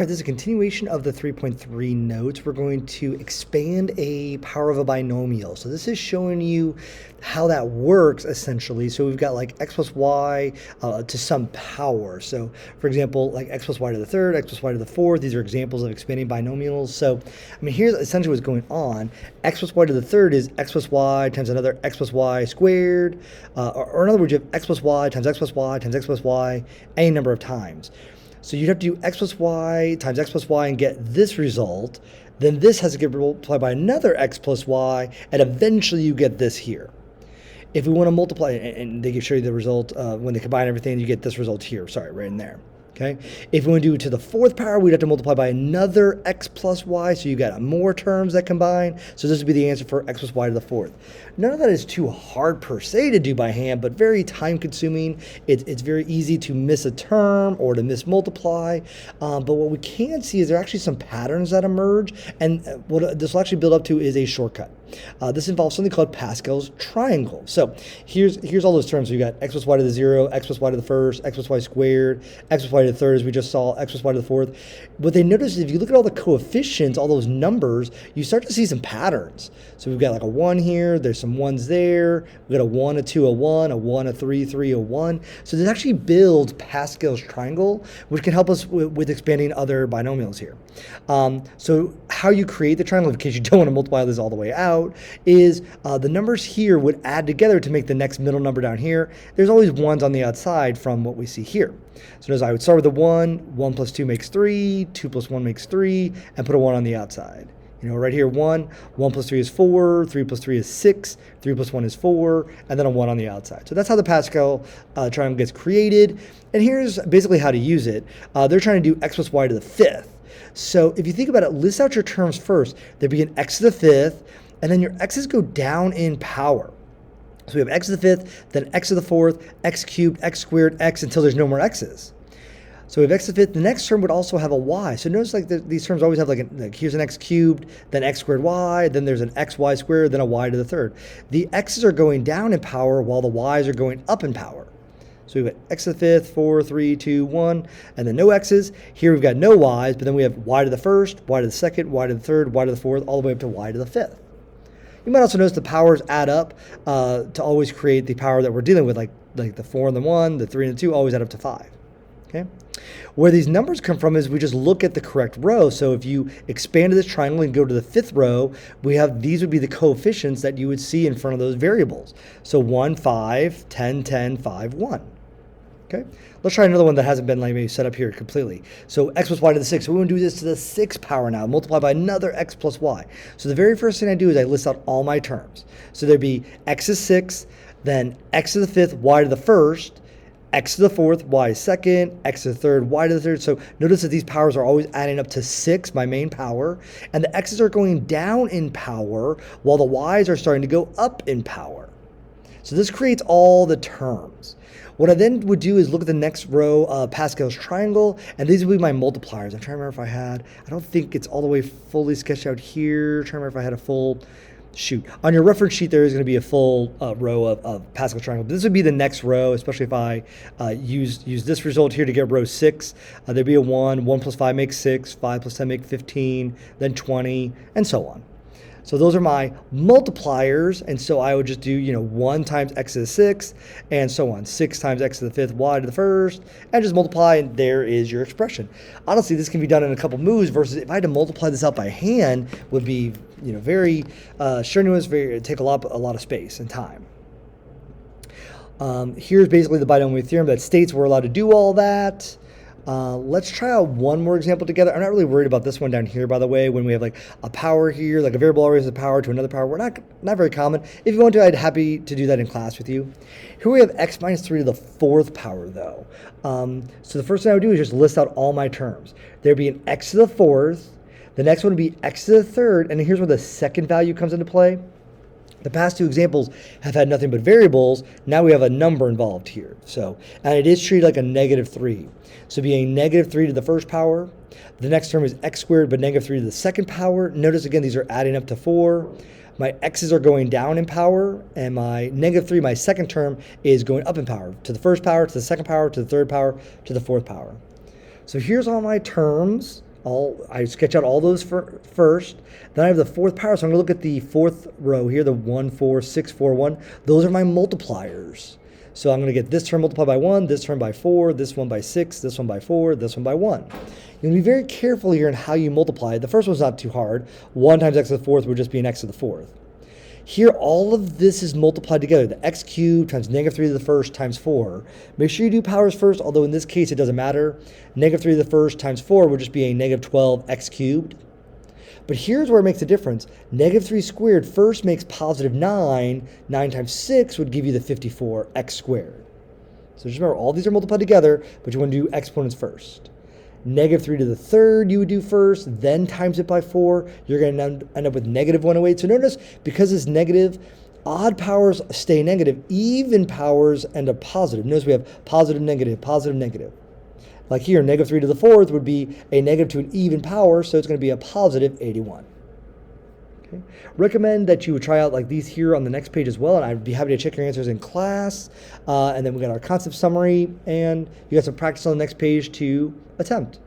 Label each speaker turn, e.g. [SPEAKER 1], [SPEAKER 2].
[SPEAKER 1] All right, this is a continuation of the 3.3 notes. We're going to expand a power of a binomial. So this is showing you how that works essentially. So we've got like x plus y to some power. So for example, like x plus y to the third, x plus y to the fourth. These are examples of expanding binomials. So I mean, here's essentially what's going on. X plus y to the third is x plus y times another x plus y squared. Or in other words, you have x plus y times x plus y times x plus y any number of times. So you'd have to do x plus y times x plus y and get this result. Then this has to get multiplied by another x plus y, and eventually you get this here. If we want to multiply, and they can show you the result when they combine everything, you get this result here. Sorry, right in there. Okay. If we want to do it to the fourth power, we'd have to multiply by another x plus y, so you got more terms that combine. So this would be the answer for x plus y to the fourth. None of that is too hard per se to do by hand, but very time consuming. It's very easy to miss a term or to mismultiply. But what we can see is there are actually some patterns that emerge, and what this will actually build up to is a shortcut. This involves something called Pascal's triangle. So here's all those terms. So you got x plus y to the 0, x plus y to the first, x plus y squared, x plus y to the third, as we just saw, x plus y to the fourth. What they notice is if you look at all the coefficients, all those numbers, you start to see some patterns. So we've got like a 1 here, there's some 1s there, we've got a 1, a 2, a 1, a 1, a 3, 3, a 1. So this actually builds Pascal's triangle, which can help us with expanding other binomials here. So how you create the triangle, in case you don't want to multiply this all the way out, is the numbers here would add together to make the next middle number down here. There's always 1s on the outside from what we see here. So notice I would start with a 1, 1 plus 2 makes 3, 2 plus 1 makes 3, and put a 1 on the outside. You know, right here, 1 plus 3 is 4, 3 plus 3 is 6, 3 plus 1 is 4, and then a 1 on the outside. So that's how the Pascal triangle gets created. And here's basically how to use it. They're trying to do x plus y to the fifth. So if you think about it, list out your terms first. They begin x to the fifth, and then your x's go down in power. So we have x to the fifth, then x to the fourth, x cubed, x squared, x, until there's no more x's. So we have x to the fifth. The next term would also have a y. So notice like these terms always have like here's an x cubed, then x squared y, then there's an xy squared, then a y to the third. The x's are going down in power while the y's are going up in power. So we've got x to the fifth, 4, 3, 2, 1, and then no x's. Here we've got no y's, but then we have y to the first, y to the second, y to the third, y to the fourth, all the way up to y to the fifth. You might also notice the powers add up to always create the power that we're dealing with, like the 4 and the 1, the 3 and the 2, always add up to 5. Okay? Where these numbers come from is we just look at the correct row. So if you expanded this triangle and go to the fifth row, these would be the coefficients that you would see in front of those variables. So 1, 5, 10, 10, 5, 1. Okay, let's try another one that hasn't been maybe set up here completely. So x plus y to the 6. So we want to do this to the 6th power now, multiply by another x plus y. So the very first thing I do is I list out all my terms. So there'd be x to the 6th, then x to the 5th, y to the 1st, x to the 4th, y second, x to the 3rd, y to the 3rd. So notice that these powers are always adding up to 6, my main power, and the x's are going down in power while the y's are starting to go up in power. So this creates all the terms. What I then would do is look at the next row of Pascal's triangle, and these would be my multipliers. I'm trying to remember if I had, I don't think it's all the way fully sketched out here. I'm trying to remember if I had a full, shoot. On your reference sheet, there is going to be a full row of Pascal triangle. But this would be the next row, especially if I use this result here to get row 6. There'd be a 1, 1 plus 5 makes 6, 5 plus 10 makes 15, then 20, and so on. So those are my multipliers, and so I would just do 1 times x to the 6th, and so on. 6 times x to the 5th, y to the 1st, and just multiply, and there is your expression. Honestly, this can be done in a couple moves, versus if I had to multiply this out by hand, would be very strenuous, take a lot of space and time. Here's basically the binomial theorem that states we're allowed to do all that. Let's try out one more example together. I'm not really worried about this one down here, by the way, when we have like a power here, like a variable always has a power to another power. We're not very common. If you want to, I'd happy to do that in class with you. Here we have x minus 3 to the 4th power, though. So the first thing I would do is just list out all my terms. There'd be an x to the 4th. The next one would be x to the 3rd. And here's where the second value comes into play. The past two examples have had nothing but variables. Now we have a number involved here. And it is treated like a -3. So being -3 to the first power. The next term is x squared, but -3 to the second power. Notice again, these are adding up to 4. My x's are going down in power, and my -3, my second term, is going up in power. To the first power, to the second power, to the third power, to the fourth power. So here's all my terms I sketch out all those first. Then I have the fourth power, so I'm going to look at the fourth row here, the 1, 4, 6, 4, 1. Those are my multipliers. So I'm going to get this term multiplied by 1, this term by 4, this one by 6, this one by 4, this one by 1. You'll be very careful here in how you multiply. The first one's not too hard. 1 times x to the fourth would just be an x to the fourth. Here, all of this is multiplied together. The x cubed times negative 3 to the first times 4. Make sure you do powers first, although in this case it doesn't matter. Negative 3 to the first times 4 would just be a negative 12 x cubed. But here's where it makes a difference. Negative 3 squared first makes positive 9. 9 times 6 would give you the 54 x squared. So just remember, all these are multiplied together, but you want to do exponents first. Negative 3 to the third you would do first, then times it by 4. You're going to end up with negative 108. So notice, because it's negative, odd powers stay negative. Even powers end up positive. Notice we have positive, negative, positive, negative. Like here, negative 3 to the fourth would be a negative to an even power, so it's going to be a positive 81. Okay. Recommend that you would try out like these here on the next page as well, and I'd be happy to check your answers in class. And then we got our concept summary, and you got some practice on the next page to attempt.